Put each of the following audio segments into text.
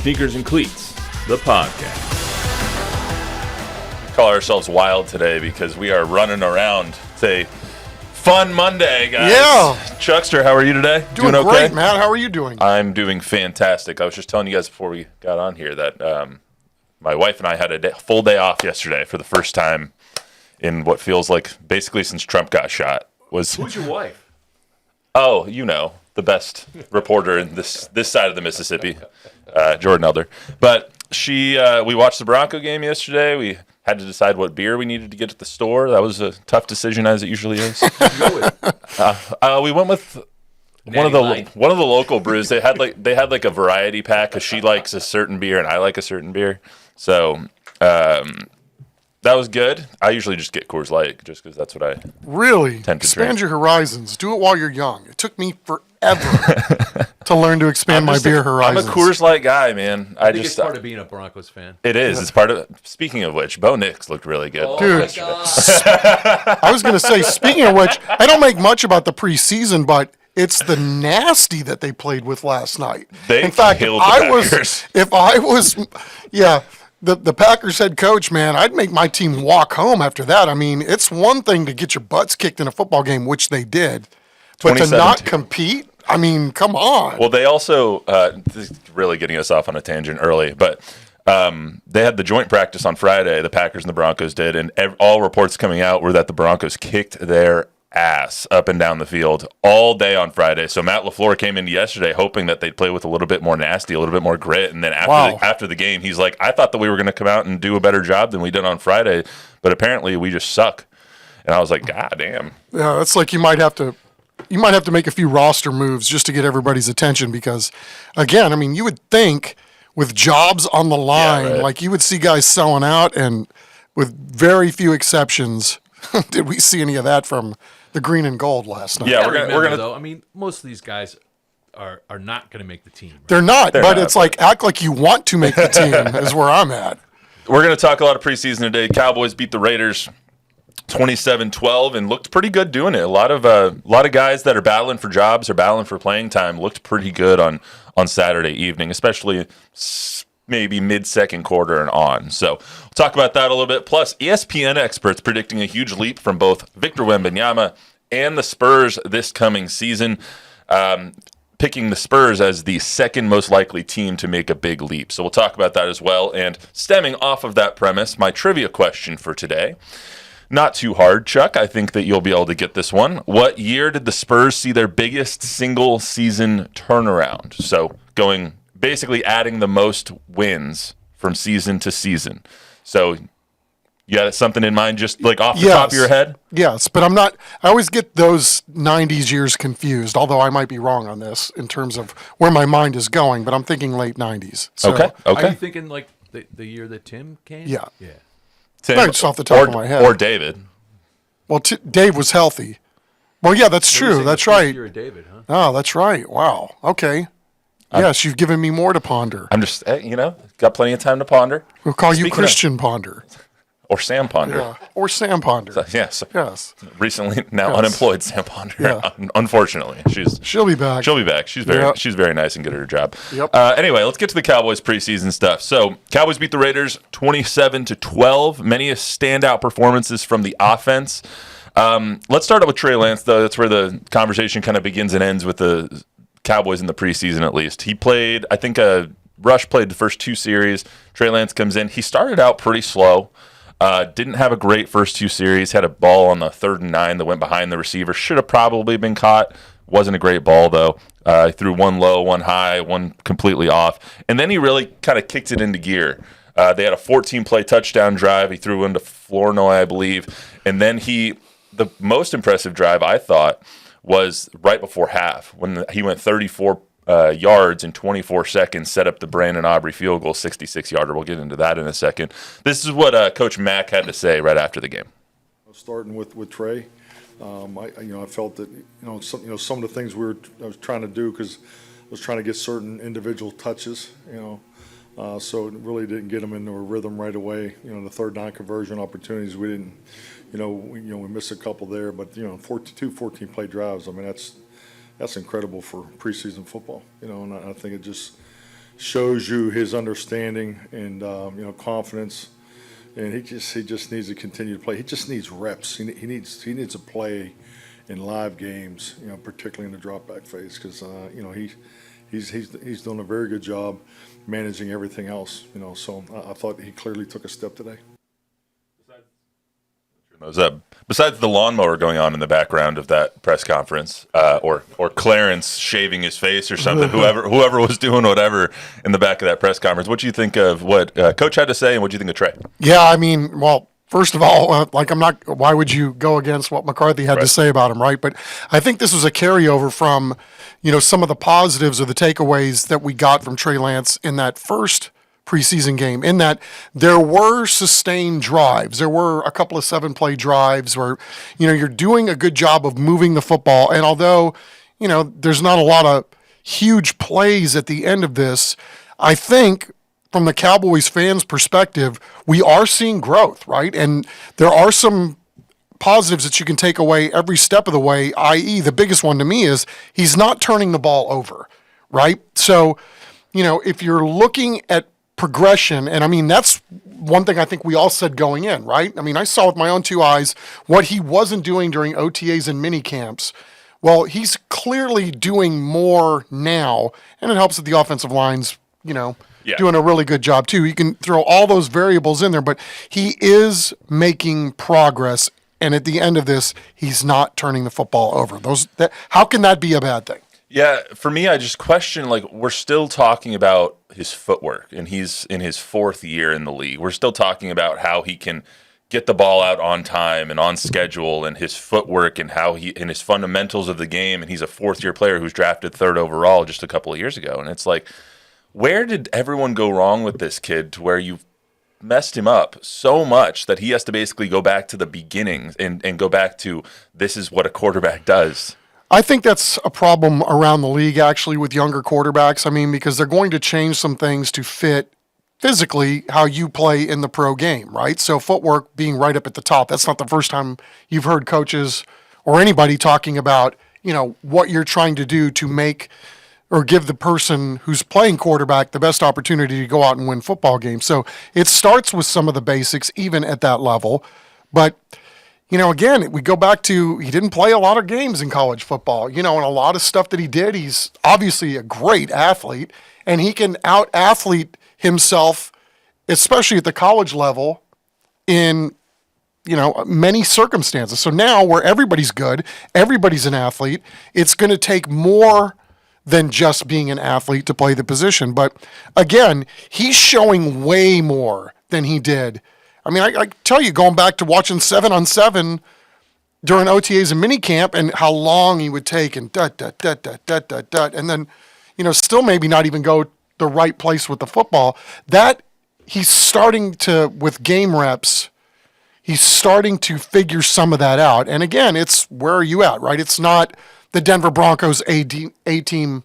Sneakers and Cleats, the podcast. We call ourselves wild today because we are running around. It's a fun Monday, guys. Yeah. Chuckster, how are you today? Doing okay? Great, Matt. How are you doing? I'm doing fantastic. I was just telling you guys before we got on here that my wife and I had a full day off yesterday for the first time in what feels like basically since Trump got shot. Who's your wife? Oh, you know, the best reporter in this side of the Mississippi, Jordan Elder. But we watched the Bronco game yesterday. We had to decide what beer we needed to get at the store. That was a tough decision, as it usually is. We went with one of the local brews. They had like a variety pack because she likes a certain beer and I like a certain beer. So that was good. I usually just get Coors Light just because that's what I really tend to expand drink. your horizons. Do it while you're young. It took me forever to learn to expand my beer horizons. I'm a Coors Light guy, man. I think it's part of being a Broncos fan. It is. It's part of it. Speaking of which, Bo Nix looked really good. Oh, Dude, I was going to say, speaking of which, I don't make much about the preseason, but it's the nasty that they played with last night. In fact, if I was, the Packers head coach, man, I'd make my team walk home after that. I mean, it's one thing to get your butts kicked in a football game, which they did, but to not compete, I mean, come on. Well, they also, this is really getting us off on a tangent early, but they had the joint practice on Friday, the Packers and the Broncos did, and all reports coming out were that the Broncos kicked their ass up and down the field all day on Friday. So Matt LaFleur came in yesterday hoping that they'd play with a little bit more nasty, a little bit more grit, and then after the game, he's like, I thought that we were going to come out and do a better job than we did on Friday, but apparently we just suck. And I was like, God damn. Yeah, it's like you might have to make a few roster moves just to get everybody's attention because, again, I mean, you would think with jobs on the line, like you would see guys selling out, and with very few exceptions, did we see any of that from the green and gold last night? Yeah, we're gonna. Though, I mean, most of these guys are not going to make the team. Right? They're not, but it's like act like you want to make the team is where I'm at. We're going to talk a lot of preseason today. Cowboys beat the Raiders 27-12 and looked pretty good doing it. A lot of guys that are battling for jobs or battling for playing time looked pretty good on Saturday evening, especially maybe mid-second quarter and on. So we'll talk about that a little bit. Plus, ESPN experts predicting a huge leap from both Victor Wembanyama and the Spurs this coming season, picking the Spurs as the second most likely team to make a big leap. So we'll talk about that as well. And stemming off of that premise, my trivia question for today. Not too hard, Chuck. I think that you'll be able to get this one. What year did the Spurs see their biggest single season turnaround? So basically adding the most wins from season to season. So you got something in mind just like off the top of your head? Yes, but I always get those 90s years confused, although I might be wrong on this in terms of where my mind is going, but I'm thinking late 90s. So, okay. Are you thinking like the year that Tim came? Yeah. Tim, right, just off the top of my head. Or David. Well, Dave was healthy. Well, yeah, that's true. That's right. Year of David, huh? Oh, that's right. Wow. Okay. Yes, you've given me more to ponder. I'm just, got plenty of time to ponder. We'll call you Christian Ponder. Or Sam Ponder. Yeah. Or Sam Ponder. So, yes. Recently, now Yes. unemployed Sam Ponder. Yeah. Unfortunately, she'll be back. She'll be back. She's very nice and good at her job. Yep. Anyway, let's get to the Cowboys preseason stuff. So, Cowboys beat the Raiders 27-12. Many standout performances from the offense. Let's start out with Trey Lance, though. That's where the conversation kind of begins and ends with the Cowboys in the preseason, at least. He played, I think, Rush played the first two series. Trey Lance comes in. He started out pretty slow. Didn't have a great first two series. Had a ball on the 3rd and 9 that went behind the receiver. Should have probably been caught. Wasn't a great ball, though. He threw one low, one high, one completely off. And then he really kind of kicked it into gear. They had a 14-play touchdown drive. He threw into Flournoy, I believe. And then the most impressive drive, I thought, was right before half when he went 34 yards in 24 seconds, set up the Brandon Aubrey field goal, 66-yarder. We'll get into that in a second. This is what Coach Mack had to say right after the game. Starting with Trey, I felt that some of the things I was trying to do because I was trying to get certain individual touches, so it really didn't get them into a rhythm right away. The 3rd down conversion opportunities we didn't. We missed a couple there, but 14-play drives. I mean, that's incredible for preseason football. And I think it just shows you his understanding and confidence. And he just needs to continue to play. He just needs reps. He needs to play in live games, particularly in the drop back phase, because he's done a very good job managing everything else. So I thought he clearly took a step today. Besides the lawnmower going on in the background of that press conference, or Clarence shaving his face or something, whoever was doing whatever in the back of that press conference, what do you think of what Coach had to say, and what do you think of Trey? Yeah, I mean, well, first of all, why would you go against what McCarthy had to say about him, right? But I think this was a carryover from, some of the positives or the takeaways that we got from Trey Lance in that first preseason game, in that there were sustained drives. There were a couple of 7-play drives where, you're doing a good job of moving the football. And although, there's not a lot of huge plays at the end of this, I think from the Cowboys fans' perspective, we are seeing growth, right? And there are some positives that you can take away every step of the way, i.e. the biggest one to me is he's not turning the ball over, right? So, if you're looking at progression, and I mean, that's one thing I think we all said going in, right? I mean, I saw with my own 2 eyes what he wasn't doing during OTAs and mini camps. Well, he's clearly doing more now, and it helps that the offensive line's, doing a really good job too. You can throw all those variables in there, but he is making progress, and at the end of this, he's not turning the football over. How can that be a bad thing? Yeah, for me, I just question, we're still talking about his footwork, and he's in his 4th year in the league. We're still talking about how he can get the ball out on time and on schedule, and his footwork and and his fundamentals of the game, and he's a 4th-year player who's drafted 3rd overall just a couple of years ago. And it's like, where did everyone go wrong with this kid to where you've messed him up so much that he has to basically go back to the beginnings and go back to this is what a quarterback does? I think that's a problem around the league, actually, with younger quarterbacks. I mean, because they're going to change some things to fit physically how you play in the pro game, right? So footwork being right up at the top. That's not the first time you've heard coaches or anybody talking about, what you're trying to do to make or give the person who's playing quarterback the best opportunity to go out and win football games. So it starts with some of the basics, even at that level. But again, we go back to he didn't play a lot of games in college football, and a lot of stuff that he did, he's obviously a great athlete, and he can out-athlete himself, especially at the college level, in, many circumstances. So now where everybody's good, everybody's an athlete, it's going to take more than just being an athlete to play the position. But again, he's showing way more than he did. I mean, I tell you, going back to watching 7-on-7 during OTAs and minicamp and how long he would take and and then, still maybe not even go the right place with the football. That he's starting to, with game reps, he's starting to figure some of that out. And again, it's where are you at, right? It's not the Denver Broncos A-team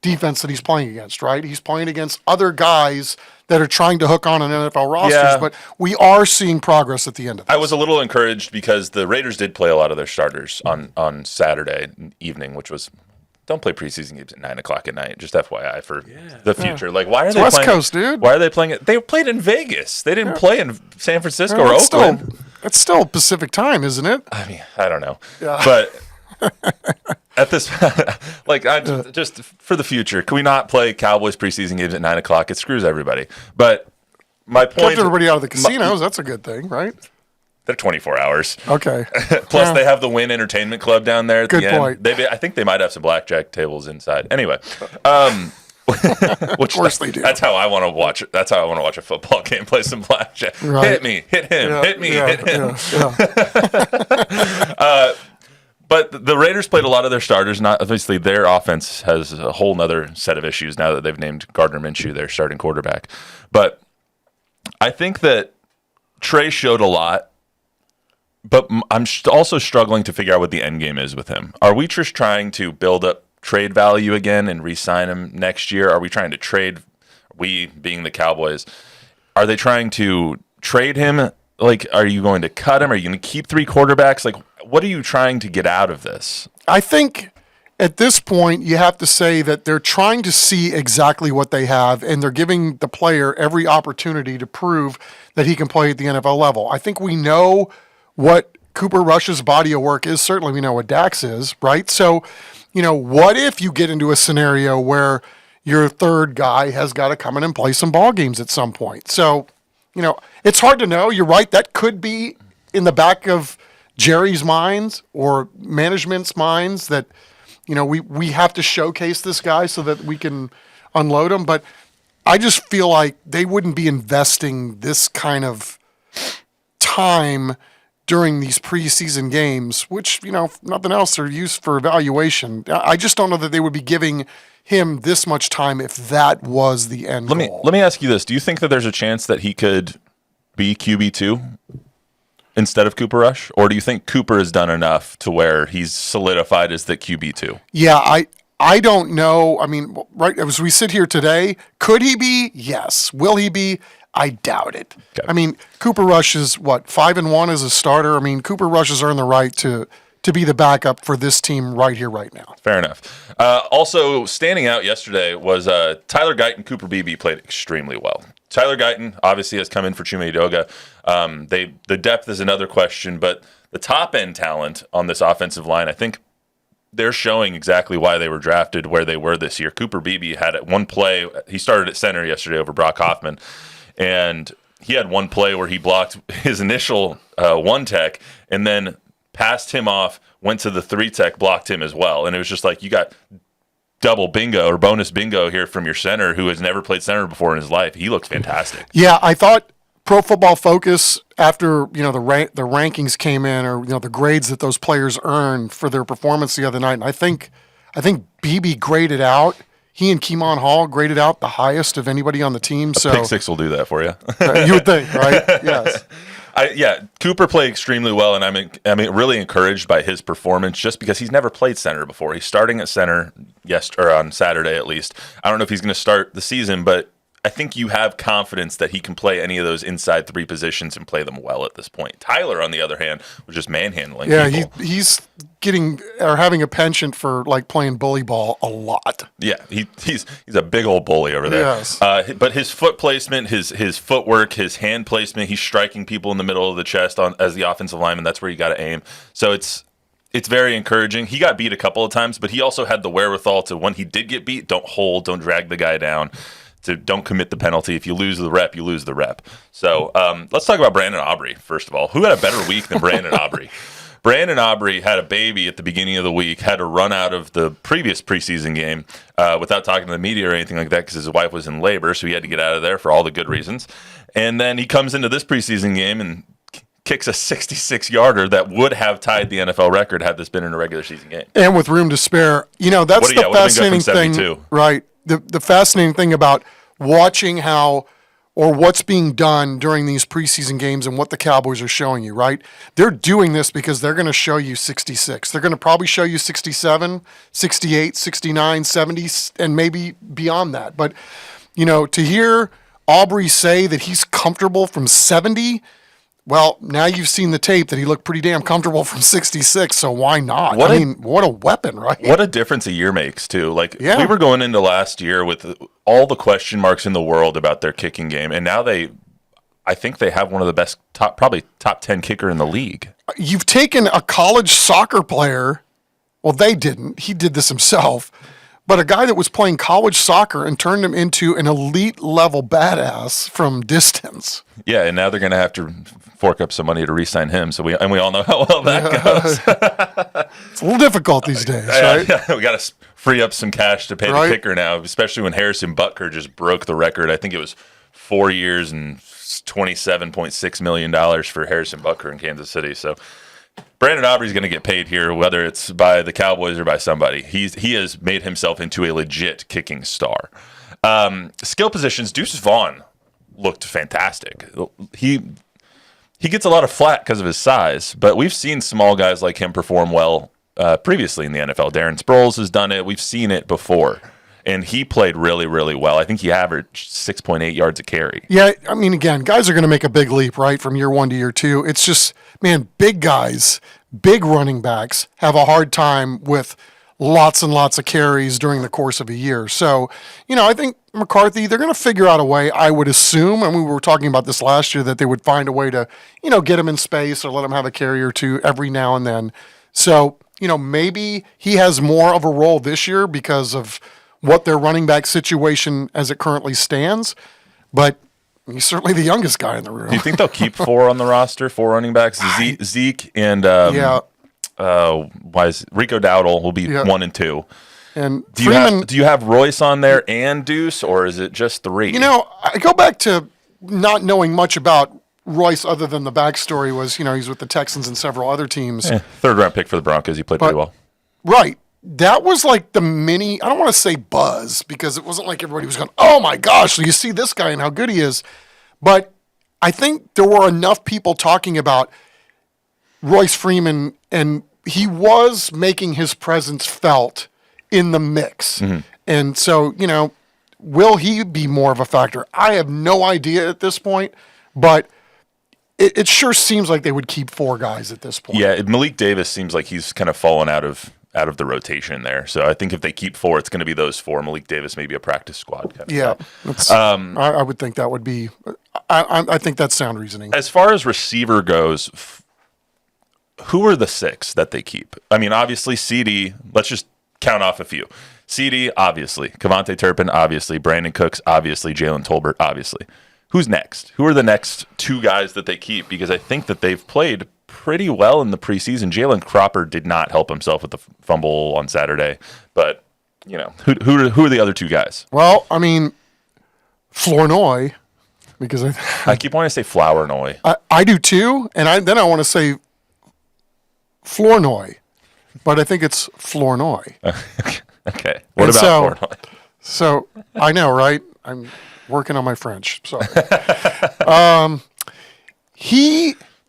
defense that he's playing against, right? He's playing against other guys that are trying to hook on an NFL rosters, but we are seeing progress at the end of this. I was a little encouraged because the Raiders did play a lot of their starters on Saturday evening, which was don't play preseason games at 9:00 at night. Just FYI for the future. Yeah. Like, why are it's they West playing? Coast, dude. Why are they playing it? They played in Vegas. They didn't play in San Francisco or Oakland. It's still Pacific time, isn't it? I mean, I don't know, Yeah. but. At this, just for the future, can we not play Cowboys preseason games at 9:00? It screws everybody. But my point, kept everybody out of the casinos. That's a good thing, right? They're 24 hours. Okay. Plus, they have the Wynn Entertainment Club down there. At Good the point. End. I think they might have some blackjack tables inside. Anyway, Of course they do. That's how I want to watch it. That's how I want to watch a football game. Play some blackjack. Right. Hit me. Hit him. Yeah, Hit me. yeah, hit him. yeah. But the Raiders played a lot of their starters. Not obviously, their offense has a whole nother set of issues now that they've named Gardner Minshew their starting quarterback. But I think that Trey showed a lot, but I'm also struggling to figure out what the end game is with him. Are we just trying to build up trade value again and re-sign him next year? Are we trying to trade, we being the Cowboys, are they trying to trade him? Like, are you going to cut him? Are you going to keep three quarterbacks? Like, what are you trying to get out of this? I think at this point, you have to say that they're trying to see exactly what they have, and they're giving the player every opportunity to prove that he can play at the NFL level. I think we know what Cooper Rush's body of work is. Certainly we know what Dak's is, right? So, what if you get into a scenario where your third guy has got to come in and play some ball games at some point? So, it's hard to know. You're right. That could be in the back of Jerry's minds or management's minds that, we have to showcase this guy so that we can unload him. But I just feel like they wouldn't be investing this kind of time during these preseason games, which, if nothing else, are used for evaluation. I just don't know that they would be giving him this much time if that was the end goal. Let me ask you this. Do you think that there's a chance that he could be QB2 instead of Cooper Rush? Or do you think Cooper has done enough to where he's solidified as the QB2? Yeah, I don't know. I mean, right as we sit here today, could he be? Yes. Will he be? I doubt it. Okay. I mean, Cooper Rush is 5-1 as a starter. I mean, Cooper Rush has earned the right to be the backup for this team right here, right now. Fair enough. Also, standing out yesterday was Tyler Guyton. Cooper Beebe played extremely well. Tyler Guyton obviously has come in for Chuma Edoga. The depth is another question, but the top end talent on this offensive line, I think they're showing exactly why they were drafted where they were this year. Cooper Beebe had one play. He started at center yesterday over Brock Hoffman, and he had one play where he blocked his initial one tech and then passed him off, went to the three tech, blocked him as well. And it was just like, you got double bingo or bonus bingo here from your center who has never played center before in his life. He looked fantastic. Yeah, I thought Pro Football Focus, after the rankings came in, or the grades that those players earned for their performance the other night, and I think BB graded out. He and Keemon Hall graded out the highest of anybody on the team. So pick six will do that for you. You would think, right? Yes. Cooper played extremely well, and I'm really encouraged by his performance just because he's never played center before. He's starting at center on Saturday at least. I don't know if he's going to start the season, but I think you have confidence that he can play any of those inside three positions and play them well at this point. Tyler, on the other hand, was just manhandling people. He's having a penchant for playing bully ball a lot. Yeah, he's a big old bully over there. Yes. But his foot placement, his footwork, his hand placement, he's striking people in the middle of the chest as the offensive lineman. That's where you got to aim. So it's very encouraging. He got beat a couple of times, but he also had the wherewithal to, when he did get beat, don't drag the guy down. Don't commit the penalty. If you lose the rep, you lose the rep. So let's talk about Brandon Aubrey, first of all. Who had a better week than Brandon Aubrey? Brandon Aubrey had a baby at the beginning of the week, had to run out of the previous preseason game without talking to the media or anything like that because his wife was in labor, so he had to get out of there for all the good reasons. And then he comes into this preseason game and kicks a 66-yarder that would have tied the NFL record had this been in a regular season game. And with room to spare. That's the fascinating thing. Right. The fascinating thing about watching what's being done during these preseason games and what the Cowboys are showing you, right? They're doing this because they're going to show you 66. They're going to probably show you 67, 68, 69, 70, and maybe beyond that. But, to hear Aubrey say that he's comfortable from 70, well, now you've seen the tape that he looked pretty damn comfortable from 66, so why not? What a weapon, right? What a difference a year makes, too. Yeah. We were going into last year with all the question marks in the world about their kicking game, and now I think they have one of the best, probably top 10 kicker in the league. You've taken a college soccer player, well, they didn't. He did this himself. But a guy that was playing college soccer and turned him into an elite level badass from distance. Yeah, and now they're going to have to fork up some money to re-sign him. So we all know how well that goes. It's a little difficult these days, right? Yeah, we got to free up some cash to pay the kicker now, especially when Harrison Butker just broke the record. I think it was 4 years and $27.6 million for Harrison Butker in Kansas City. So Brandon Aubrey's going to get paid here, whether it's by the Cowboys or by somebody. He has made himself into a legit kicking star. Skill positions, Deuce Vaughn looked fantastic. He gets a lot of flack because of his size, but we've seen small guys like him perform well previously in the NFL. Darren Sproles has done it. We've seen it before. And he played really, really well. I think he averaged 6.8 yards a carry. Yeah, I mean, again, guys are going to make a big leap, right, from year one to year two. It's just, man, big guys, big running backs have a hard time with lots and lots of carries during the course of a year. So, I think McCarthy, they're going to figure out a way, I would assume, and we were talking about this last year, that they would find a way to, get him in space or let him have a carry or two every now and then. So, maybe he has more of a role this year because of what their running back situation as it currently stands. But he's certainly the youngest guy in the room. Do you think they'll keep 4 on the roster, 4 running backs? Zeke and Rico Dowdle will be 1 and 2. And do you have Royce on there and Deuce, or is it just 3? I go back to not knowing much about Royce other than the backstory was, he's with the Texans and several other teams. 3rd round pick for the Broncos. He played pretty well. Right. That was like the mini, I don't want to say buzz, because it wasn't like everybody was going, oh my gosh, so you see this guy and how good he is. But I think there were enough people talking about Royce Freeman, and he was making his presence felt in the mix. Mm-hmm. And so, will he be more of a factor? I have no idea at this point, but it sure seems like they would keep 4 guys at this point. Yeah, Malik Davis seems like he's kind of fallen out of the rotation there. So I think if they keep 4, it's going to be those 4. Malik Davis, maybe a practice squad kind of guy. I would think that would be I think that's sound reasoning. As far as receiver goes, who are the 6 that they keep? I mean, obviously CD, let's just count off a few. CD, obviously. Kevontae Turpin, obviously. Brandon Cooks, obviously. Jalen Tolbert, obviously. Who's next? Who are the next 2 guys that they keep? Because I think that they've played pretty well in the preseason. Jalen Cropper did not help himself with the fumble on Saturday. But, who are the other 2 guys? Well, I mean, Flournoy, because I keep wanting to say Flournoy. I do too, and then I want to say Flournoy, but I think it's Flournoy. Okay. What about Flournoy? So, I know, right? I'm working on my French. Sorry.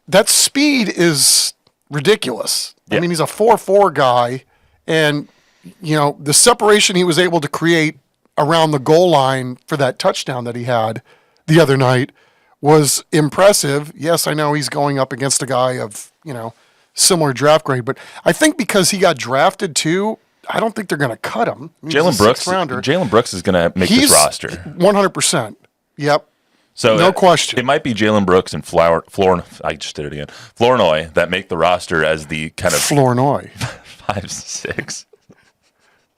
That speed is ridiculous. Yeah. I mean, he's a 4.4 guy, and, the separation he was able to create around the goal line for that touchdown that he had the other night was impressive. Yes, I know he's going up against a guy of, similar draft grade, but I think because he got drafted too, I don't think they're going to cut him. Jalen Brooks is going to make this roster. 100%. Yep. So no question. It might be Jalen Brooks and I just did it again. Flournoy that make the roster as the kind of Flournoy 5-6.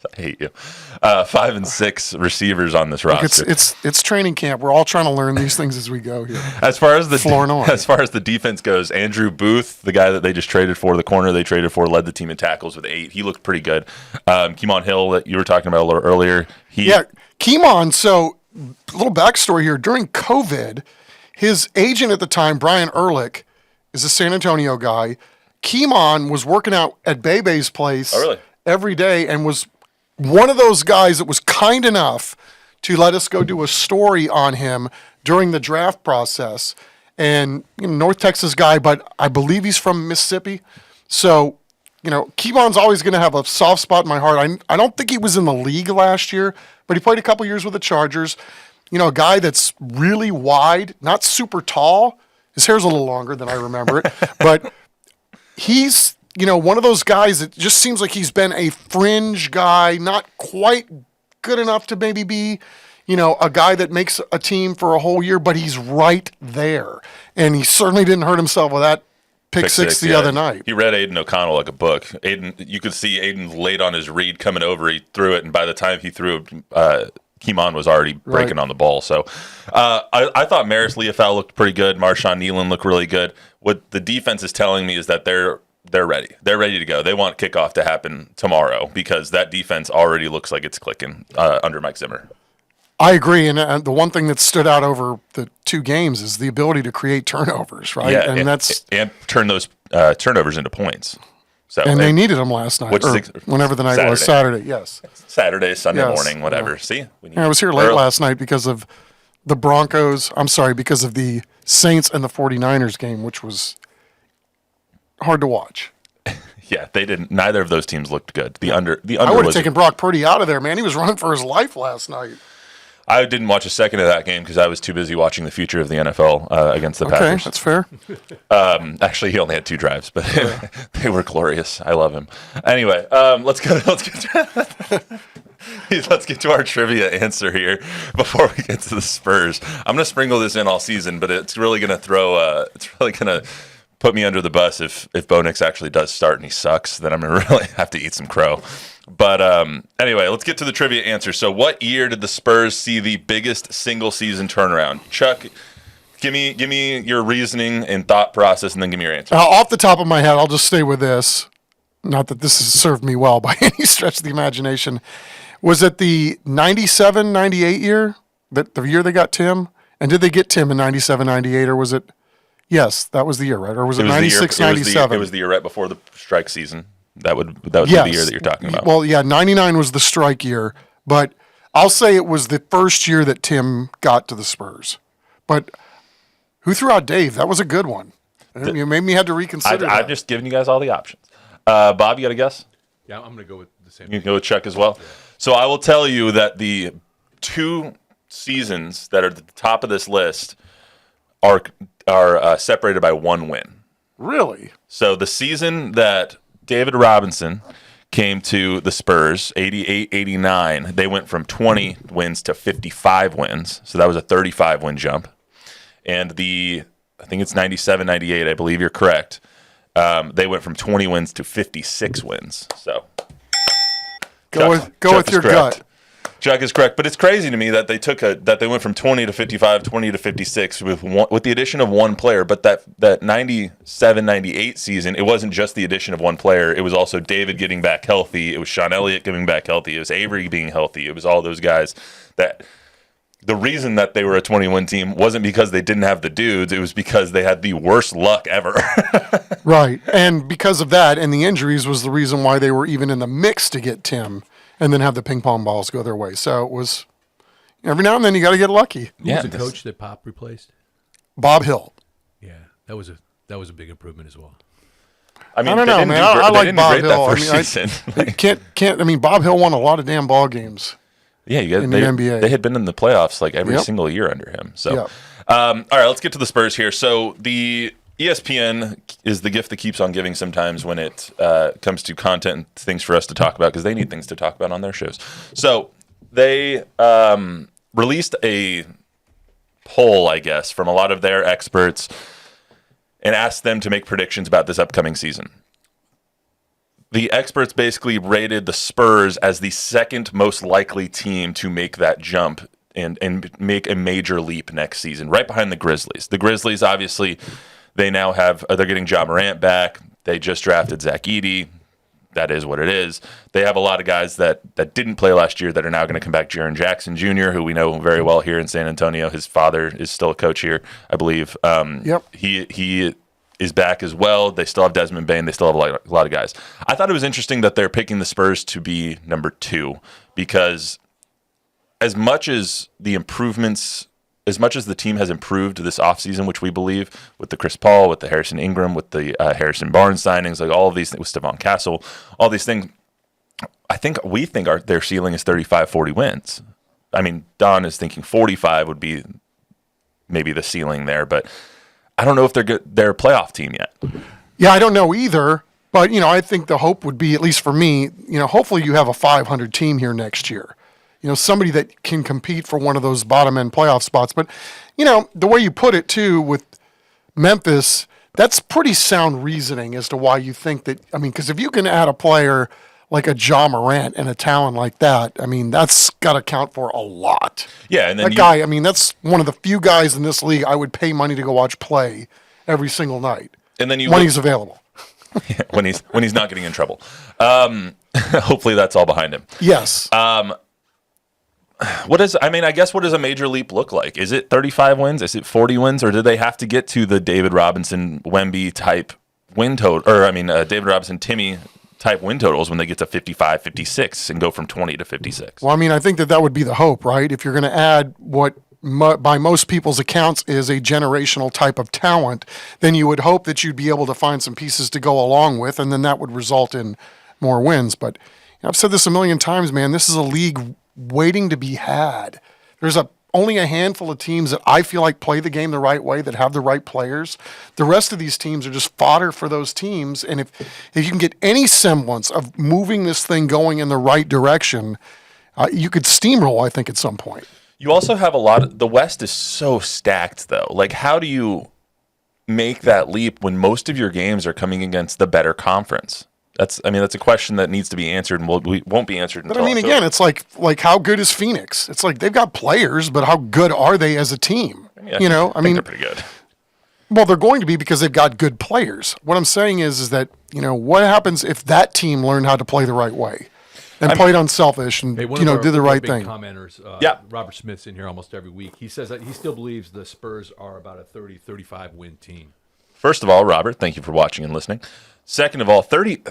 I hate you. 5 and 6 receivers on this roster. It's training camp. We're all trying to learn these things as we go here. As far as the defense goes, Andrew Booth, the guy that they just traded for, the corner they traded for, led the team in tackles with 8. He looked pretty good. Keemon Hill that you were talking about a little earlier. Keemon. So a little backstory here. During COVID, his agent at the time, Brian Ehrlich, is a San Antonio guy. Keemon was working out at Bebe's place every day and was one of those guys that was kind enough to let us go do a story on him during the draft process. And North Texas guy, but I believe he's from Mississippi. So, Keemon's always going to have a soft spot in my heart. I don't think he was in the league last year, but he played a couple years with the Chargers. A guy that's really wide, not super tall. His hair's a little longer than I remember it, but he's one of those guys that just seems like he's been a fringe guy, not quite good enough to maybe be, a guy that makes a team for a whole year, but he's right there. And he certainly didn't hurt himself with that pick six the other night. He read Aiden O'Connell like a book. You could see Aiden late on his read coming over. He threw it, and by the time he threw it, Keemon was already breaking on the ball. So I thought Maris Leofau looked pretty good. Marshawn Nealon looked really good. What the defense is telling me is that they're ready. They're ready to go. They want kickoff to happen tomorrow because that defense already looks like it's clicking under Mike Zimmer. I agree. And the one thing that stood out over the 2 games is the ability to create turnovers, right? Yeah, and turn those turnovers into points. So they needed them last night, whenever the night was. Saturday, yes. Saturday, Sunday morning, whatever. See? I was here late last night because of the because of the Saints and the 49ers game, which was hard to watch. Yeah, they didn't. Neither of those teams looked good. The under I would have taken Brock Purdy out of there, man. He was running for his life last night. I didn't watch a second of that game because I was too busy watching the future of the NFL against the Okay, Packers. that's fair. Actually, he only had 2 drives, but they were glorious. I love him. Anyway, let's get to our trivia answer here before we get to the Spurs. I'm going to sprinkle this in all season, but it's really going to put me under the bus if Bo Nix actually does start and he sucks. Then I'm going to really have to eat some crow. But anyway, let's get to the trivia answer. So, what year did the Spurs see the biggest single season turnaround? Chuck, give me your reasoning and thought process, and then give me your answer. Off the top of my head, I'll just stay with this. Not that this has served me well by any stretch of the imagination. Was it the 97, 98 year, the year they got Tim? And did they get Tim in 97, 98, or was it? Yes, that was the year, right? Or was it 96, 97? It was the year right before the strike season. That would be the year that you're talking about. Well, yeah, 99 was the strike year, but I'll say it was the first year that Tim got to the Spurs. But who threw out Dave? That was a good one. You made me have to reconsider. I've just given you guys all the options. Bob, you got a guess? Yeah, I'm going to go with the same. You can go with Chuck as well. So I will tell you that the 2 seasons that are at the top of this list are separated by 1 win. Really? So the season that David Robinson came to the Spurs, 88-89, they went from 20 wins to 55 wins. So that was a 35-win jump. And I think it's 97-98, I believe you're correct. They went from 20 wins to 56 wins. So Go with your gut. Chuck is correct, but it's crazy to me that they went from 20 to 55, 20 to 56 with the addition of 1 player. But that 97-98 season, it wasn't just the addition of 1 player. It was also David getting back healthy. It was Sean Elliott getting back healthy. It was Avery being healthy. It was all those guys that. The reason that they were a 20-win team wasn't because they didn't have the dudes. It was because they had the worst luck ever. Right. And because of that and the injuries was the reason why they were even in the mix to get Tim and then have the ping pong balls go their way. So it was every now and then you got to get lucky. Who was the coach that Pop replaced? Bob Hill. Yeah, that was a big improvement as well. I mean, I don't know, man. I like Bob Hill. I mean, Bob Hill won a lot of damn ball games. Yeah, in the NBA. They had been in the playoffs like every single year under him. So, all right, let's get to the Spurs here. So the ESPN is the gift that keeps on giving sometimes when it comes to content and things for us to talk about because they need things to talk about on their shows. So they released a poll, I guess, from a lot of their experts and asked them to make predictions about this upcoming season. The experts basically rated the Spurs as the second most likely team to make that jump and make a major leap next season, right behind the Grizzlies. The Grizzlies, obviously, they're getting Ja Morant back. They just drafted Zach Edey. That is what it is. They have a lot of guys that didn't play last year that are now going to come back. Jaren Jackson Jr., who we know very well here in San Antonio. His father is still a coach here, I believe. He is back as well. They still have Desmond Bane. They still have a lot of guys. I thought it was interesting that they're picking the Spurs to be number 2 because as much as the team has improved this offseason, which we believe with the Chris Paul, with the Harrison Ingram, with the Harrison Barnes signings, like all of these things, with Stephon Castle, all these things, we think their ceiling is 35, 40 wins. I mean, Don is thinking 45 would be maybe the ceiling there, but I don't know if they're a playoff team yet. Yeah, I don't know either. But, I think the hope would be, at least for me, hopefully you have a 500 team here next year. Somebody that can compete for one of those bottom-end playoff spots. But, the way you put it, too, with Memphis, that's pretty sound reasoning as to why you think that. I mean, because if you can add a player like a Ja Morant and a talent like that, I mean, that's got to count for a lot. Yeah, and then guy, I mean, that's one of the few guys in this league I would pay money to go watch play every single night. And then he's available. when he's not getting in trouble. Hopefully that's all behind him. Yes. What does a major leap look like? Is it 35 wins? Is it 40 wins? Or do they have to get to the David Robinson, Wemby type win total? Or, David Robinson, Timmy type win totals when they get to 55, 56 and go from 20 to 56? Well, I think that would be the hope, right? If you're going to add what by most people's accounts is a generational type of talent, then you would hope that you'd be able to find some pieces to go along with, and then that would result in more wins. But I've said this a million times, man, this is a league waiting to be had. There's only a handful of teams that I feel like play the game the right way, that have the right players. The rest of these teams are just fodder for those teams. And if you can get any semblance of moving this thing going in the right direction, you could steamroll, I think, at some point. You also have the West is so stacked, though. Like, how do you make that leap when most of your games are coming against the better conference? That's a question that needs to be answered, and we won't be answered until. But I mean, again, it's like how good is Phoenix? It's like they've got players, but how good are they as a team? I think they're pretty good. Well, they're going to be because they've got good players. What I'm saying is that what happens if that team learned how to play the right way and played unselfish and Hey, did the right thing? Commenters, Robert Smith's in here almost every week. He says that he still believes the Spurs are about a 30-35 win team. First of all, Robert, thank you for watching and listening. Second of all, 30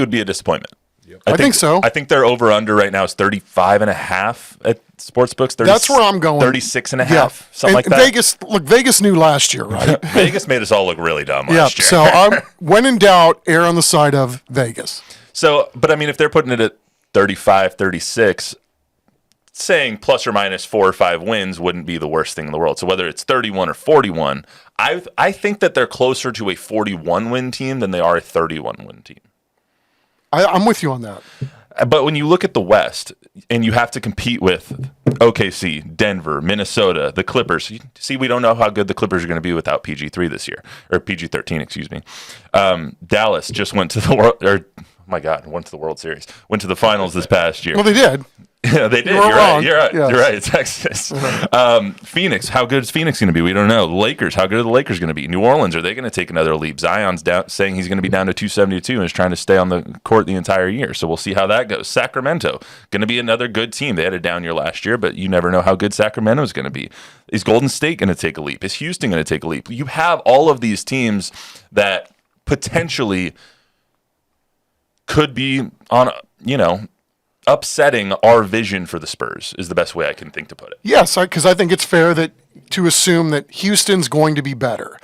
would be a disappointment. Yep. I think so. I think their over-under right now is 35.5 at sportsbooks. That's where I'm going. 36.5, something like that. Vegas knew last year, right? Vegas made us all look really dumb last year. So when in doubt, err on the side of Vegas. So, but I mean, if they're putting it at 35, 36, saying plus or minus 4 or 5 wins wouldn't be the worst thing in the world. So whether it's 31 or 41, I think that they're closer to a 41-win team than they are a 31-win team. I'm with you on that. But when you look at the West and you have to compete with OKC, Denver, Minnesota, the Clippers, we don't know how good the Clippers are going to be without PG-3 this year, or PG-13, excuse me. Dallas just went to the went to the World Series, went to the finals this past year. Well, they did. Yeah, they did. You're right. Yes. You're right. It's Texas. Phoenix, how good is Phoenix going to be? We don't know. The Lakers, how good are the Lakers going to be? New Orleans, are they going to take another leap? Zion's down, saying he's going to be down to 272 and is trying to stay on the court the entire year. So we'll see how that goes. Sacramento, going to be another good team. They had a down year last year, but you never know how good Sacramento is going to be. Is Golden State going to take a leap? Is Houston going to take a leap? You have all of these teams that potentially could be on, upsetting our vision for the Spurs is the best way I can think to put it. Yes, because I think it's fair to assume that Houston's going to be better.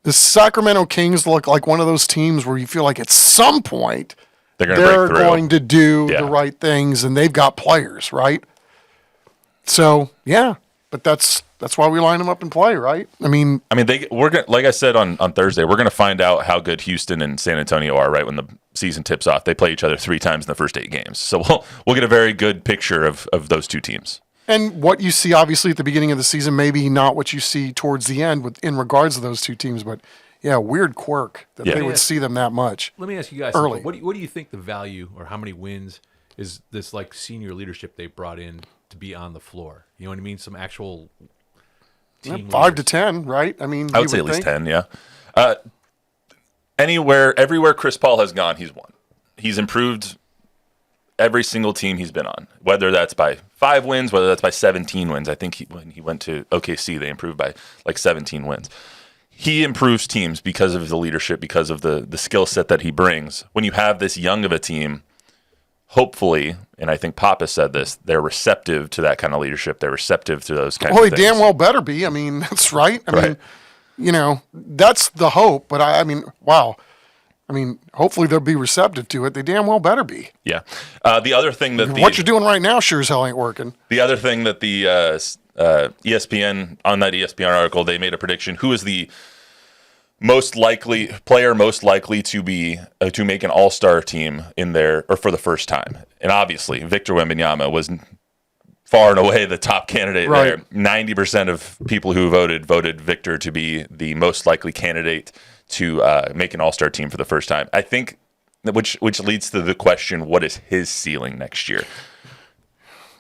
The Sacramento Kings look like one of those teams where you feel like at some point they're going to do the right things, and they've got players, right? So yeah, but that's why we line them up and play, right? We're gonna, like I said on Thursday, we're going to find out how good Houston and San Antonio are right when the season tips off. They play each other 3 times in the first 8 games, so we'll get a very good picture of those two teams. And what you see, obviously, at the beginning of the season, maybe not what you see towards the end in regards to those two teams, but yeah, weird quirk that they would see them that much. Let me ask you guys early. What do you think the value or how many wins is this like senior leadership they brought in to be on the floor? You know what I mean? Some actual team 5 to 10, right? I would say at least 10, yeah. Everywhere Chris Paul has gone, he's won. He's improved every single team he's been on, whether that's by 5 wins, whether that's by 17 wins. I think when he went to OKC, they improved by like 17 wins. He improves teams because of the leadership, because of the skill set that he brings. When you have this young of a team, hopefully, and I think Papa said this, they're receptive to that kind of leadership. They're receptive to those kinds of things. Well, they damn well better be. That's right. I mean, that's the hope. But wow. Hopefully they'll be receptive to it. They damn well better be. Yeah. The other thing that what you're doing right now sure as hell ain't working. The other thing that the ESPN, on that ESPN article, they made a prediction. Who is the most likely to be to make an all-star team for the first time? And obviously, Victor Wembanyama was far and away the top candidate there. 90% of people who voted Victor to be the most likely candidate to make an all-star team for the first time. I think, which leads to the question, what is his ceiling next year?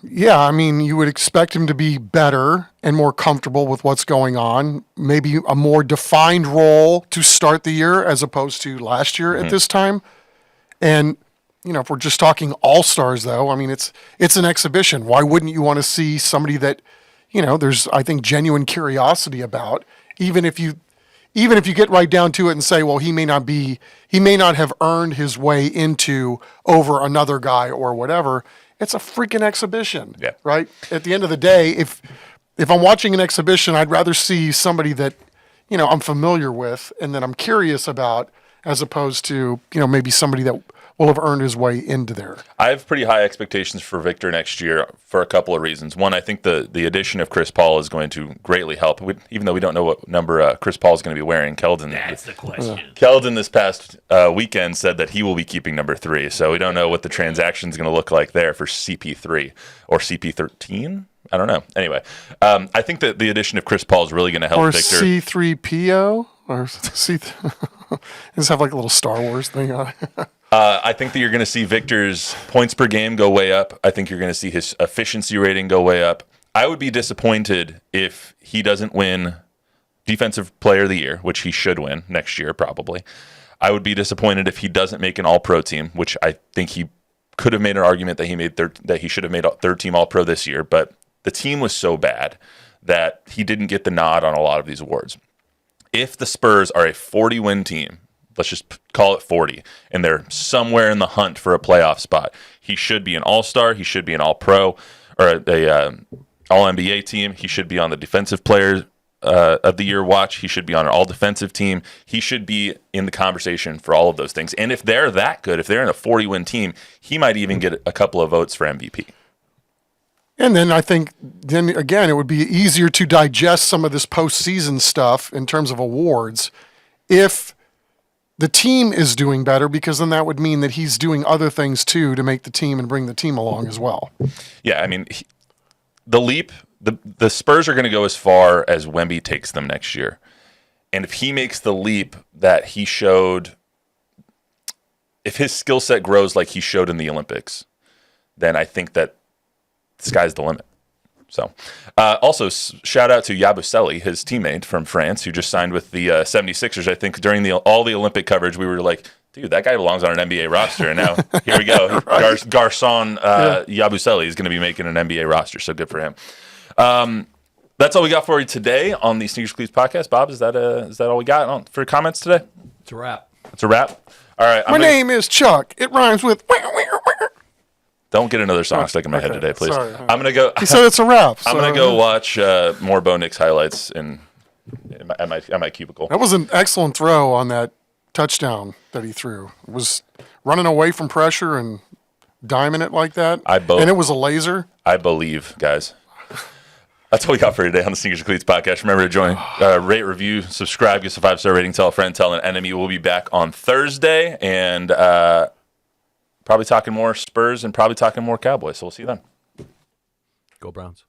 Yeah, you would expect him to be better and more comfortable with what's going on. Maybe a more defined role to start the year as opposed to last year at this time. And, if we're just talking all-stars, though, it's an exhibition. Why wouldn't you want to see somebody that, there's, I think, genuine curiosity about, even if you get right down to it and say, well, he may not have earned his way into over another guy or whatever. It's a freaking exhibition, right? At the end of the day, if I'm watching an exhibition, I'd rather see somebody that, I'm familiar with and that I'm curious about, as opposed to, maybe somebody that will have earned his way into there. I have pretty high expectations for Victor next year for a couple of reasons. One, I think the addition of Chris Paul is going to greatly help. Even though we don't know what number Chris Paul is going to be wearing, That's the question. Keldon this past weekend said that he will be keeping number 3. So we don't know what the transaction is going to look like there for CP3 or CP13. I don't know. Anyway, I think that the addition of Chris Paul is really going to help Or Victor. C3PO? Or C. Just have like a little Star Wars thing on it. I think that you're going to see Victor's points per game go way up. I think you're going to see his efficiency rating go way up. I would be disappointed if he doesn't win Defensive Player of the Year, which he should win next year probably. I would be disappointed if he doesn't make an All-Pro team, which I think he could have made an argument that he should have made a third-team All-Pro this year, but the team was so bad that he didn't get the nod on a lot of these awards. If the Spurs are a 40-win team, let's just call it 40, and they're somewhere in the hunt for a playoff spot, he should be an All-Star, he should be an All-Pro, or a All-NBA team. He should be on the Defensive Player of the Year watch. He should be on an all-defensive team. He should be in the conversation for all of those things. And if they're that good, if they're in a 40-win team, he might even get a couple of votes for MVP. And then I think, then again, it would be easier to digest some of this postseason stuff in terms of awards if the team is doing better, because then that would mean that he's doing other things too to make the team and bring the team along as well. Yeah, I mean, the Spurs are going to go as far as Wemby takes them next year. And if he makes the leap that he showed, if his skill set grows like he showed in the Olympics, then I think that the sky's the limit. So, also, shout out to Yabusele, his teammate from France, who just signed with the 76ers. I think during all the Olympic coverage, we were like, dude, that guy belongs on an NBA roster. And now, here we go. Right. Garcon Yabusele is going to be making an NBA roster, so good for him. That's all we got for you today on the Sneakers and Cleats podcast. Bob, is that all we got for comments today? It's a wrap. It's a wrap? All right. My name is Chuck. It rhymes with... Don't get another song stuck in my head today, please. Sorry. I'm gonna go. He said it's a wrap. I'm gonna go watch more Bo Nix highlights at my cubicle. That was an excellent throw on that touchdown that he threw. It was running away from pressure and diming it like that. And it was a laser. I believe, guys. That's all we got for today on the Sneakers and Cleats podcast. Remember to join, rate, review, subscribe, give us a 5-star rating, tell a friend, tell an enemy. We'll be back on Thursday and probably talking more Spurs and probably talking more Cowboys. So we'll see you then. Go Browns.